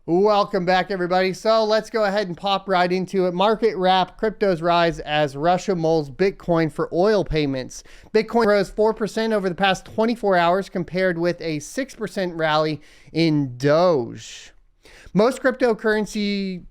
Welcome back, everybody. So let's go ahead and pop right into it. Market wrap, cryptos rise as Russia mulls Bitcoin for oil payments. Bitcoin rose 4% over the past 24 hours compared with a 6% rally in Doge. Most cryptocurrency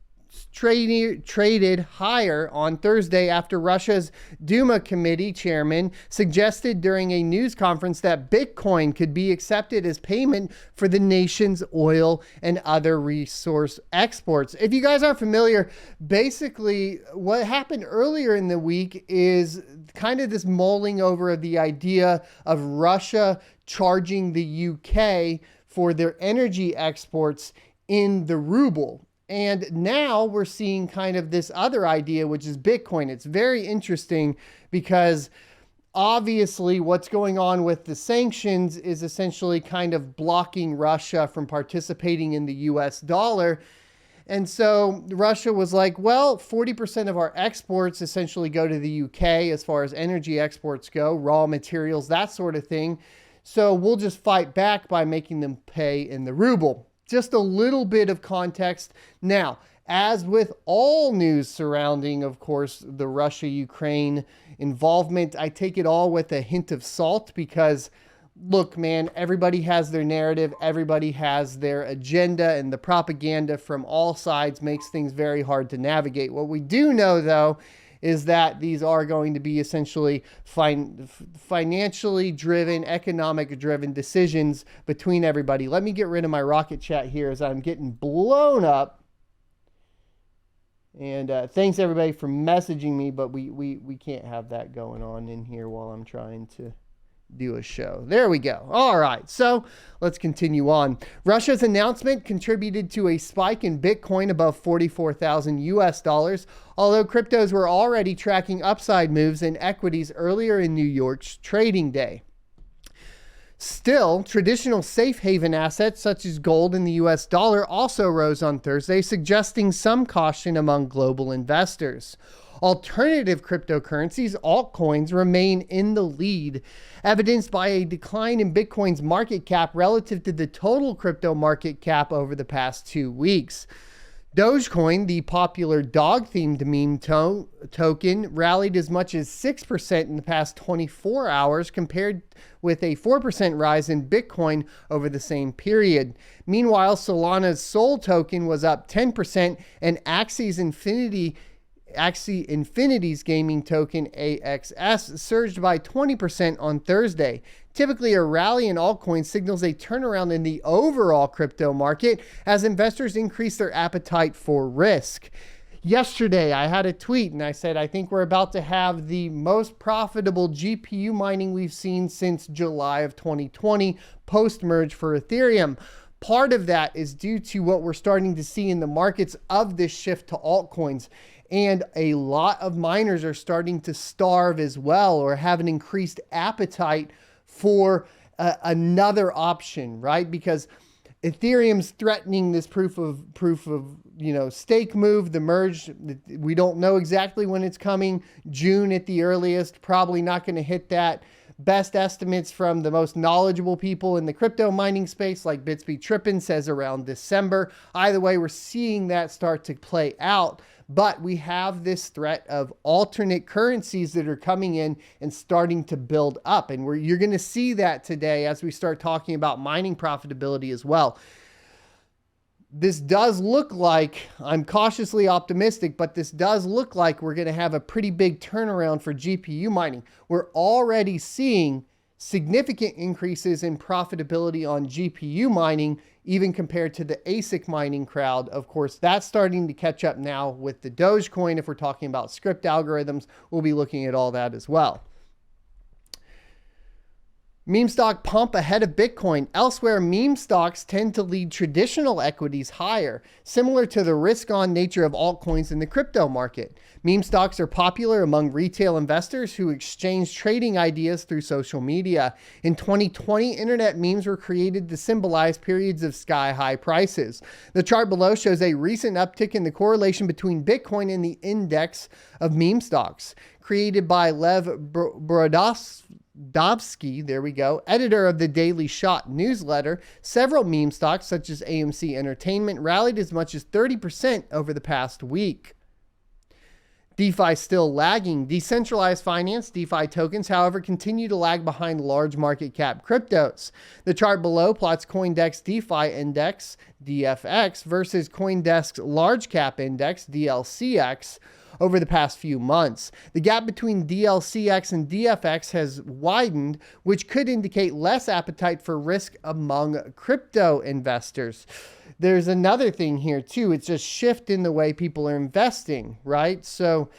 traded higher on Thursday after Russia's Duma committee chairman suggested during a news conference that Bitcoin could be accepted as payment for the nation's oil and other resource exports. If you guys aren't familiar, basically what happened earlier in the week is kind of this mulling over of the idea of Russia charging the UK for their energy exports in the ruble. And now we're seeing kind of this other idea, which is Bitcoin. It's very interesting because obviously what's going on with the sanctions is essentially kind of blocking Russia from participating in the US dollar. And so Russia was like, well, 40% of our exports essentially go to the UK as far as energy exports go, raw materials, that sort of thing. So we'll just fight back by making them pay in the ruble. Just a little bit of context. Now, as with all news surrounding, of course, the Russia-Ukraine involvement, I take it all with a hint of salt because, look, man, everybody has their narrative. Everybody has their agenda, and the propaganda from all sides makes things very hard to navigate. What we do know, though, is that these are going to be essentially financially driven, economic driven decisions between everybody. Let me get rid of my rocket chat here as I'm getting blown up. And thanks everybody for messaging me, but we can't have that going on in here while I'm trying to do a show. There we go. All right, so let's continue on. Russia's announcement contributed to a spike in Bitcoin above 44,000 US dollars, although cryptos were already tracking upside moves in equities earlier in New York's trading day. Still, traditional safe haven assets such as gold and the US dollar also rose on Thursday, suggesting some caution among global investors. Alternative cryptocurrencies, altcoins, remain in the lead, evidenced by a decline in Bitcoin's market cap relative to the total crypto market cap over the past 2 weeks. Dogecoin, the popular dog-themed meme token, rallied as much as 6% in the past 24 hours compared with a 4% rise in Bitcoin over the same period. Meanwhile, Solana's Sol token was up 10% and Axie's Infinity's gaming token AXS surged by 20% on Thursday. Typically, a rally in altcoins signals a turnaround in the overall crypto market as investors increase their appetite for risk. Yesterday, I had a tweet and I said, I think we're about to have the most profitable GPU mining we've seen since July of 2020, post-merge for Ethereum. Part of that is due to what we're starting to see in the markets of this shift to altcoins. And a lot of miners are starting to starve as well or have an increased appetite for another option, right? Because Ethereum's threatening this proof of stake move, the merge. We don't know exactly when it's coming. June at the earliest, probably not going to hit that. Best estimates from the most knowledgeable people in the crypto mining space, like Bitsby Trippin, says around December. Either way, we're seeing that start to play out. But we have this threat of alternate currencies that are coming in and starting to build up. And you're going to see that today as we start talking about mining profitability as well. This does look like, I'm cautiously optimistic, but this does look like we're going to have a pretty big turnaround for GPU mining. We're already seeing significant increases in profitability on GPU mining, even compared to the ASIC mining crowd. Of course, that's starting to catch up now with the Dogecoin. If we're talking about script algorithms, we'll be looking at all that as well. Meme stock pump ahead of Bitcoin. Elsewhere, meme stocks tend to lead traditional equities higher, similar to the risk-on nature of altcoins in the crypto market. Meme stocks are popular among retail investors who exchange trading ideas through social media. In 2020, internet memes were created to symbolize periods of sky-high prices. The chart below shows a recent uptick in the correlation between Bitcoin and the index of meme stocks, created by Lev there we go, editor of the Daily Shot newsletter, several meme stocks such as AMC Entertainment rallied as much as 30% over the past week. DeFi still lagging. Decentralized finance, DeFi tokens, however, continue to lag behind large market cap cryptos. The chart below plots CoinDesk DeFi Index, DFX, versus CoinDesk's Large Cap Index, DLCX, over the past few months. The gap between DLCX and DFX has widened, which could indicate less appetite for risk among crypto investors. There's another thing here too. It's a shift in the way people are investing, right? So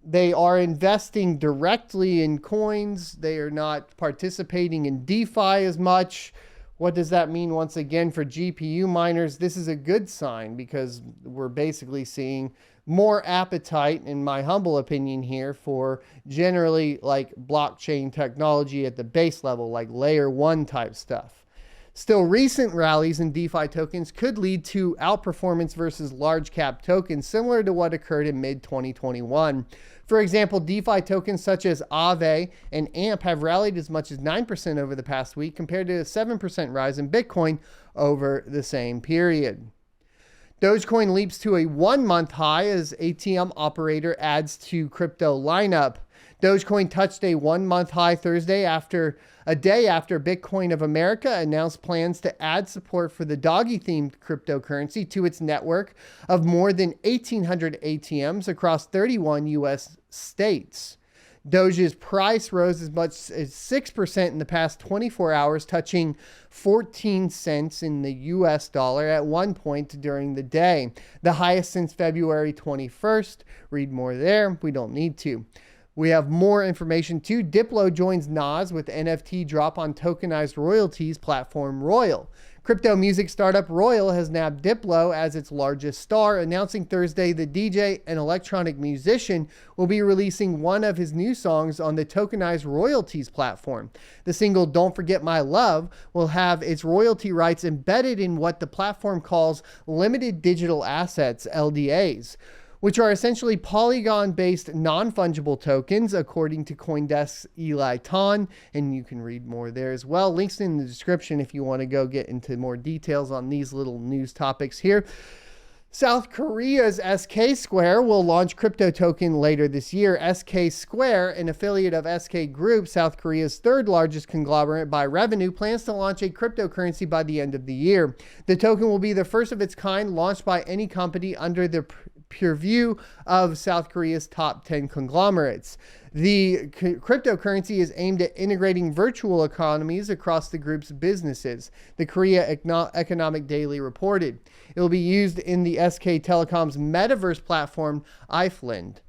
they are investing directly in coins. They are not participating in DeFi as much. What does that mean once again for GPU miners? This is a good sign because we're basically seeing more appetite, in my humble opinion here, for generally like blockchain technology at the base level, like layer 1 type stuff. Still, recent rallies in DeFi tokens could lead to outperformance versus large cap tokens, similar to what occurred in mid-2021. For example, DeFi tokens such as Aave and AMP have rallied as much as 9% over the past week, compared to a 7% rise in Bitcoin over the same period. Dogecoin leaps to a 1-month high as ATM operator adds to crypto lineup. Dogecoin touched a 1-month high Thursday a day after Bitcoin of America announced plans to add support for the doggy-themed cryptocurrency to its network of more than 1,800 ATMs across 31 U.S. states. Doge's price rose as much as 6% in the past 24 hours, touching 14 cents in the US dollar at one point during the day, the highest since February 21st. Read more there. We don't need to. We have more information too. Diplo joins Nas with NFT drop on tokenized royalties platform Royal. Crypto music startup Royal has nabbed Diplo as its largest star, announcing Thursday the DJ and electronic musician will be releasing one of his new songs on the tokenized royalties platform. The single Don't Forget My Love will have its royalty rights embedded in what the platform calls limited digital assets, LDAs, which are essentially Polygon-based non-fungible tokens, according to CoinDesk's Eli Tan, and you can read more there as well. Links in the description if you want to go get into more details on these little news topics here. South Korea's SK Square will launch crypto token later this year. SK Square, an affiliate of SK Group, South Korea's third largest conglomerate by revenue, plans to launch a cryptocurrency by the end of the year. The token will be the first of its kind launched by any company under the purview of South Korea's top 10 conglomerates. The cryptocurrency is aimed at integrating virtual economies across the group's businesses, the Korea Economic Daily reported. It will be used in the SK Telecom's metaverse platform, iFlind.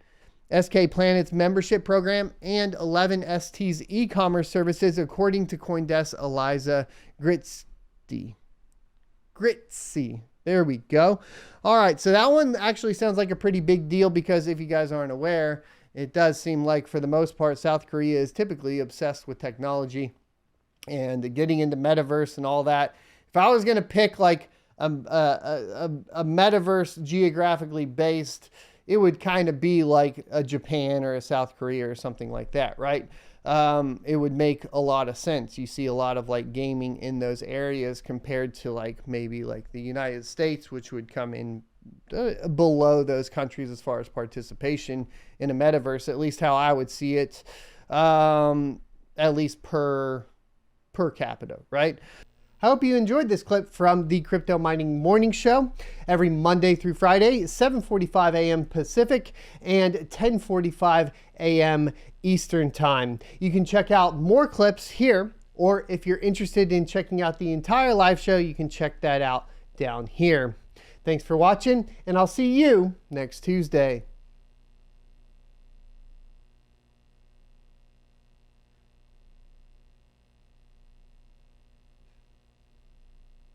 SK Planet's membership program and 11ST's e-commerce services, according to CoinDesk Eliza Gritsy. There we go. All right, so that one actually sounds like a pretty big deal because if you guys aren't aware, it does seem like for the most part, South Korea is typically obsessed with technology and getting into metaverse and all that. If I was going to pick like a metaverse geographically based, it would kind of be like a Japan or a South Korea or something like that, right? It would make a lot of sense. You see a lot of like gaming in those areas compared to like maybe like the United States, which would come in below those countries as far as participation in a metaverse, at least how I would see it, at least per capita, right? I hope you enjoyed this clip from the Crypto Mining Morning Show every Monday through Friday, 7:45 a.m. Pacific and 10:45 a.m. Eastern Time. You can check out more clips here, or if you're interested in checking out the entire live show, you can check that out down here. Thanks for watching, and I'll see you next Tuesday.